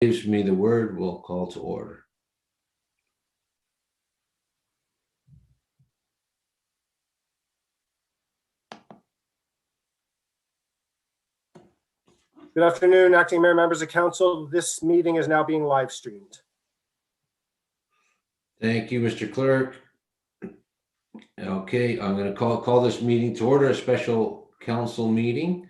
gives me the word, we'll call to order. Good afternoon, acting mayor, members of council. This meeting is now being live streamed. Thank you, Mr. Clerk. Okay, I'm going to call this meeting to order, a special council meeting.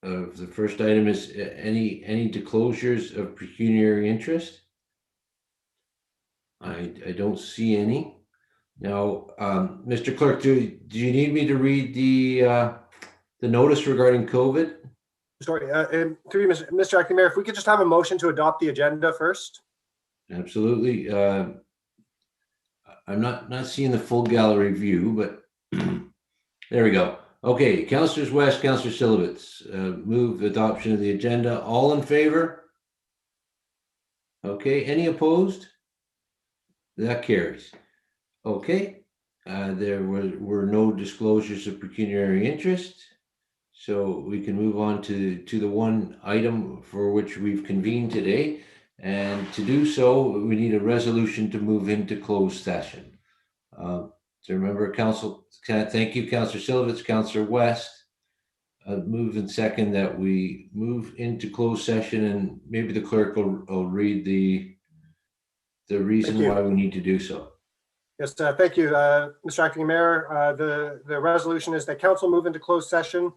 The first item is any disclosures of pecuniary interest. I don't see any. Now, Mr. Clerk, do you need me to read the notice regarding COVID? Sorry, Mr. Acting Mayor, if we could just have a motion to adopt the agenda first. Absolutely. I'm not seeing the full gallery view, but there we go. Okay, Councillors West, Councillor Silovitz, move adoption of the agenda. All in favor? Okay, any opposed? That carries. Okay, there were no disclosures of pecuniary interest, so we can move on to the one item for which we've convened today. And to do so, we need a resolution to move into closed session. So remember, Council, thank you, Councillor Silovitz, Councillor West. Move and second that we move into closed session, and maybe the clerk will read the reason why we need to do so. Yes, thank you, Mr. Acting Mayor. The resolution is that council move into closed session,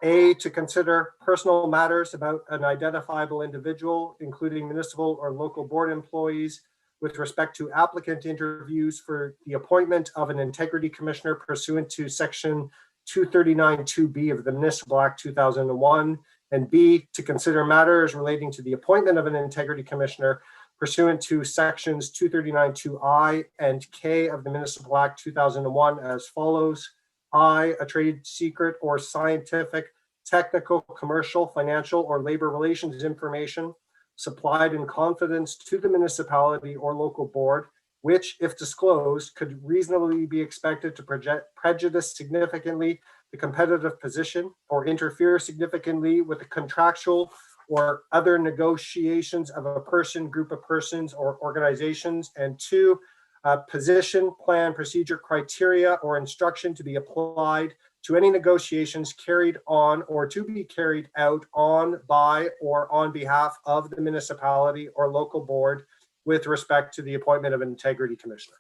A, to consider personal matters about an identifiable individual, including municipal or local board employees, with respect to applicant interviews for the appointment of an integrity commissioner pursuant to section 239(2)B of the Municipal Act 2001, and B, to consider matters relating to the appointment of an integrity commissioner pursuant to sections 239(2)I and K of the Municipal Act 2001 as follows. I, a trade secret or scientific, technical, commercial, financial, or labor relations information supplied in confidence to the municipality or local board, which, if disclosed, could reasonably be expected to prejudice significantly the competitive position or interfere significantly with the contractual or other negotiations of a person, group of persons, or organizations. And two, position, plan, procedure, criteria, or instruction to be applied to any negotiations carried on or to be carried out on, by, or on behalf of the municipality or local board with respect to the appointment of an integrity commissioner.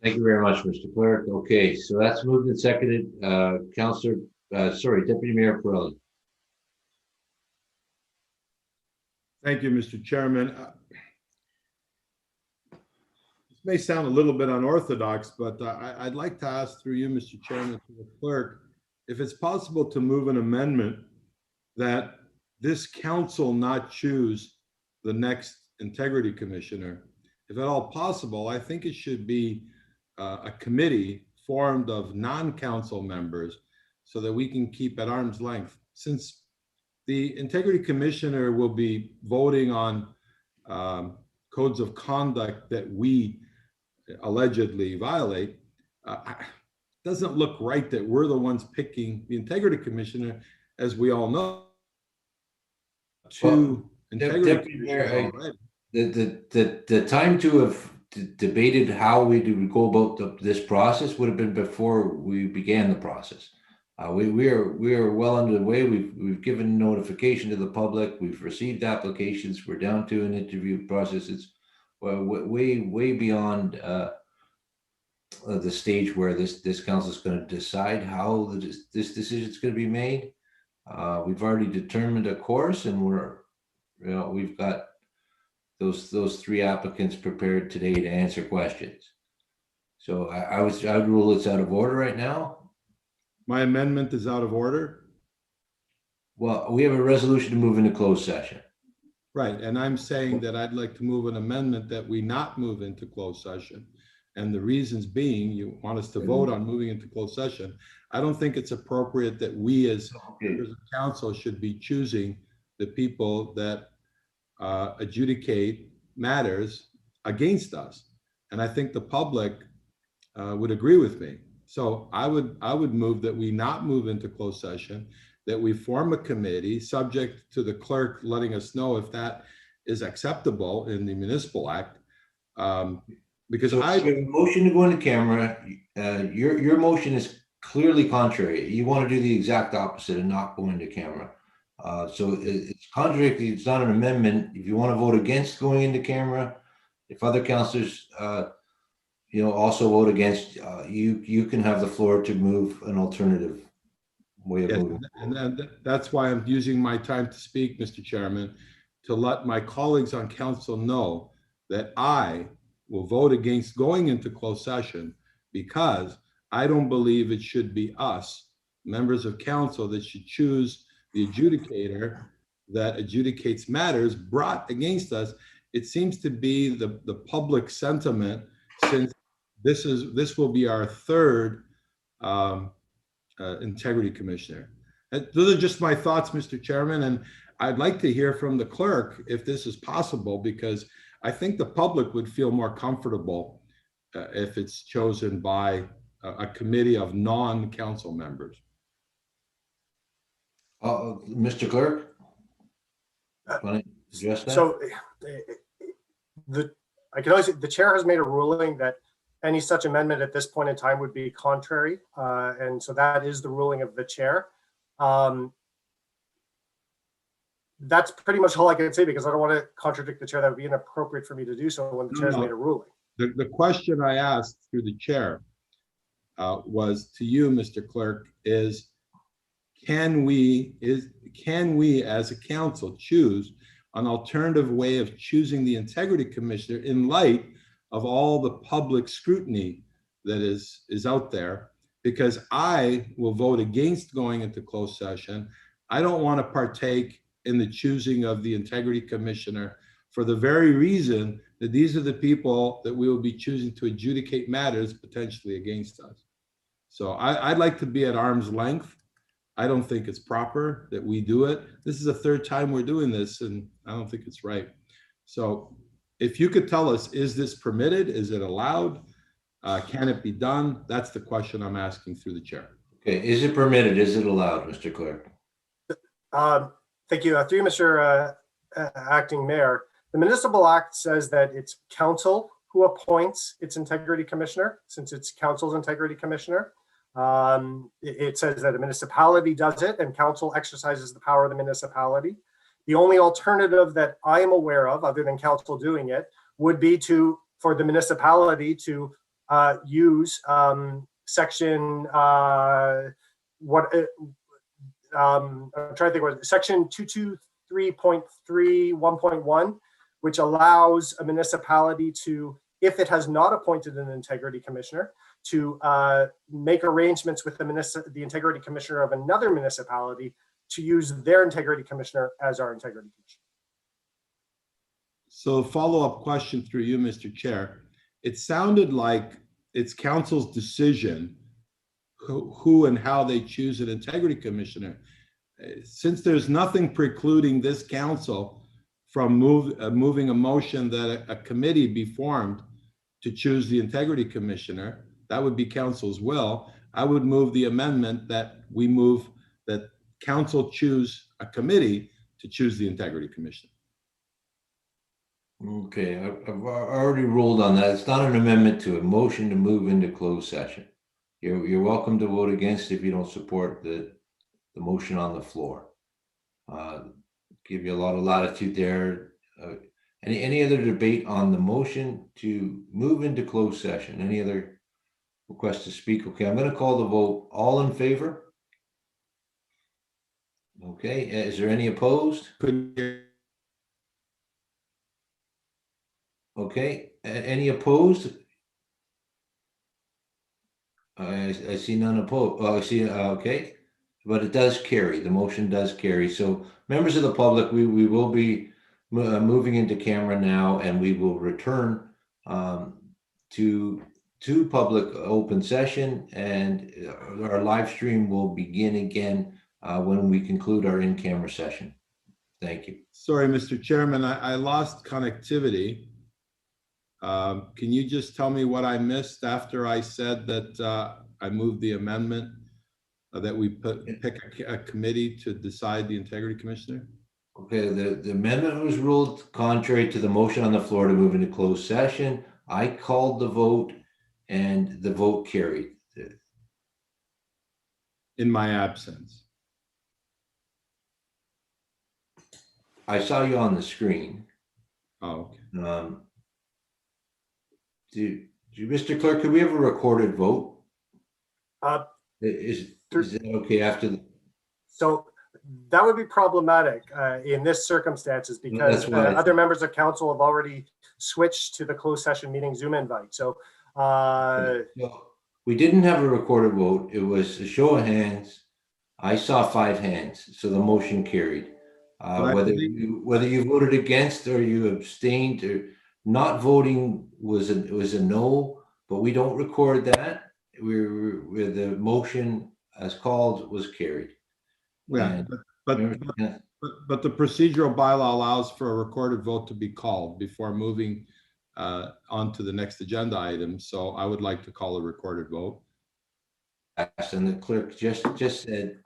Thank you very much, Mr. Clerk. Okay, so that's moved and seconded. Deputy Mayor Pirelli. Thank you, Mr. Chairman. This may sound a little bit unorthodox, but I'd like to ask through you, Mr. Chairman, to the clerk, if it's possible to move an amendment that this council not choose the next integrity commissioner. If at all possible, I think it should be a committee formed of non-council members so that we can keep at arm's length. Since the integrity commissioner will be voting on codes of conduct that we allegedly violate, doesn't look right that we're the ones picking the integrity commissioner, as we all know. Deputy Mayor, the time to have debated how we do go about this process would have been before we began the process. We are well underway. We've given notification to the public. We've received applications. We're down to an interview process. It's way beyond the stage where this council is going to decide how this decision is going to be made. We've already determined a course, and we've got those three applicants prepared today to answer questions. So I would rule it's out of order right now. My amendment is out of order. Well, we have a resolution to move into closed session. Right, and I'm saying that I'd like to move an amendment that we not move into closed session. And the reasons being, you want us to vote on moving into closed session. I don't think it's appropriate that we as members of council should be choosing the people that adjudicate matters against us. And I think the public would agree with me. So I would move that we not move into closed session that we form a committee subject to the clerk letting us know if that is acceptable in the municipal act. Because So I we have a motion to go into camera. Your motion is clearly contrary. You want to do the exact opposite and not go into camera. So it's contradictory. It's not an amendment. If you want to vote against going into camera, if other councillors, also vote against, you can have the floor to move an alternative way of yes, moving. and that's why I'm using my time to speak, Mr. Chairman, to let my colleagues on council know that I will vote against going into closed session because I don't believe it should be us, members of council, that should choose the adjudicator that adjudicates matters brought against us. It seems to be the public sentiment, since this will be our third integrity commissioner. Those are just my thoughts, Mr. Chairman, and I'd like to hear from the clerk if this is possible, because I think the public would feel more comfortable if it's chosen by a committee of non-council members. Mr. Clerk, want to address that? So I can only say the chair has made a ruling that any such amendment at this point in time would be contrary. And so that is the ruling of the chair. That's pretty much all I can say, because I don't want to contradict the chair. That would be inappropriate for me to do so when the chair's made a ruling. The question I asked through the chair was to you, Mr. Clerk, is can we as a council choose an alternative way of choosing the integrity commissioner in light of all the public scrutiny that is out there? Because I will vote against going into closed session. I don't want to partake in the choosing of the integrity commissioner for the very reason that these are the people that we will be choosing to adjudicate matters potentially against us. So I'd like to be at arm's length. I don't think it's proper that we do it. This is the third time we're doing this, and I don't think it's right. So if you could tell us, is this permitted? Is it allowed? Can it be done? That's the question I'm asking through the chair. Okay, is it permitted? Is it allowed, Mr. Clerk? Thank you. Through you, Mr. Acting Mayor, the Municipal Act says that it's council who appoints its integrity commissioner, since it's council's integrity commissioner. It says that a municipality does it and council exercises the power of the municipality. The only alternative that I am aware of, other than council doing it, would be for the municipality to use section I'm trying to think what section 223.3.1.1, which allows a municipality to, if it has not appointed an integrity commissioner, to make arrangements with the integrity commissioner of another municipality to use their integrity commissioner as our integrity commissioner. So follow-up question through you, Mr. Chair. It sounded like it's council's decision who and how they choose an integrity commissioner. Since there's nothing precluding this council from moving a motion that a committee be formed to choose the integrity commissioner, that would be council's will. I would move the amendment that council choose a committee to choose the integrity commissioner. Okay, I've already ruled on that. It's not an amendment to a motion to move into closed session. You're welcome to vote against if you don't support the motion on the floor. Give you a lot of latitude there. Any other debate on the motion to move into closed session? Any other requests to speak? Okay, I'm going to call the vote. All in favor? Okay, is there any opposed? Okay, any opposed? I see none opposed. Oh, I see. Okay, but it does carry. The motion does carry. So members of the public, we will be moving into camera now, and we will return to public open session, and our live stream will begin again when we conclude our in-camera session. Thank you. Sorry, Mr. Chairman, I lost connectivity. Can you just tell me what I missed after I said that I moved the amendment that we pick a committee to decide the integrity commissioner? Okay, the amendment was ruled contrary to the motion on the floor to move into closed session. I called the vote and the vote carried. In my absence. I saw you on the screen. Oh, okay. Mr. Clerk, could we have a recorded vote? Is that okay after the? So that would be problematic in this circumstances because That's why other members of council have already switched to the closed session meeting Zoom invite. So We didn't have a recorded vote. It was a show of hands. I saw 5 hands, so the motion carried. Whether you voted against or you abstained or not voting was a no, but we don't record that. The motion as called was carried. Yeah, but the procedural bylaw allows for a recorded vote to be called before moving on to the next agenda item. So I would like to call a recorded vote. And the clerk just said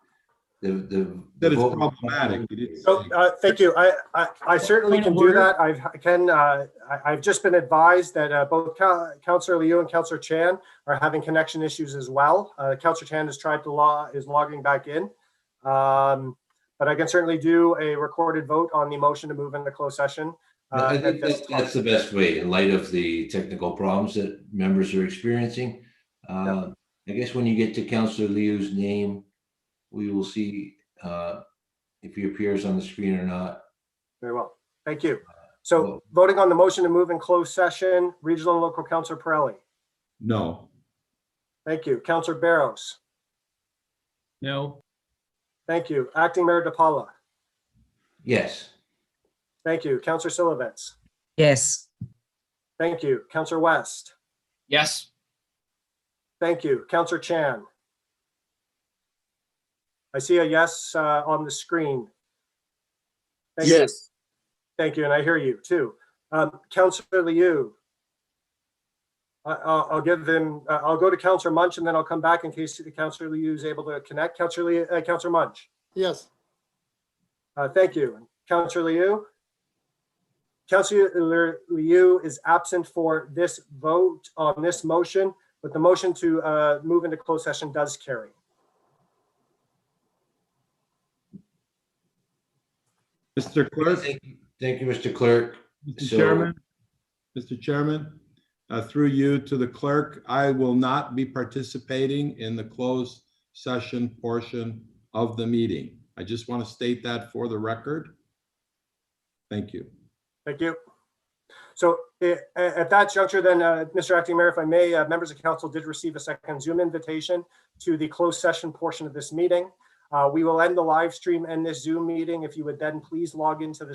the That is vote. problematic. So thank you. I certainly can do that. I've just been advised that both Councillor Liu and Councillor Chan are having connection issues as well. Councillor Chan has tried to is logging back in. But I can certainly do a recorded vote on the motion to move into closed session. I think that's the best way in light of the technical problems that members are experiencing. I guess when you get to Councillor Liu's name, we will see if he appears on the screen or not. Very well. Thank you. So voting on the motion to move in closed session, Regional and Local Councillor Pirelli. No. Thank you. Councillor Barros. No. Thank you. Acting Mayor DePaula. Yes. Thank you. Councillor Silovitz. Yes. Thank you. Councillor West. Yes. Thank you. Councillor Chan. I see a yes on the screen. Thank you. Thank you. And I hear you too. Councillor Liu. I'll give them, I'll go to Councillor Munch and then I'll come back in case the Councillor Liu is able to connect. Councillor Munch. Yes. Thank you. Councillor Liu. Councillor Liu is absent for this vote on this motion, but the motion to move into closed session does carry. Mr. Clerk. Thank you, Mr. Clerk. Mr. Chairman, through you to the clerk, I will not be participating in the closed session portion of the meeting. I just want to state that for the record. Thank you. Thank you. So at that juncture, then, Mr. Acting Mayor, if I may, members of council did receive a second Zoom invitation to the closed session portion of this meeting. We will end the live stream and this Zoom meeting. If you would then please log into the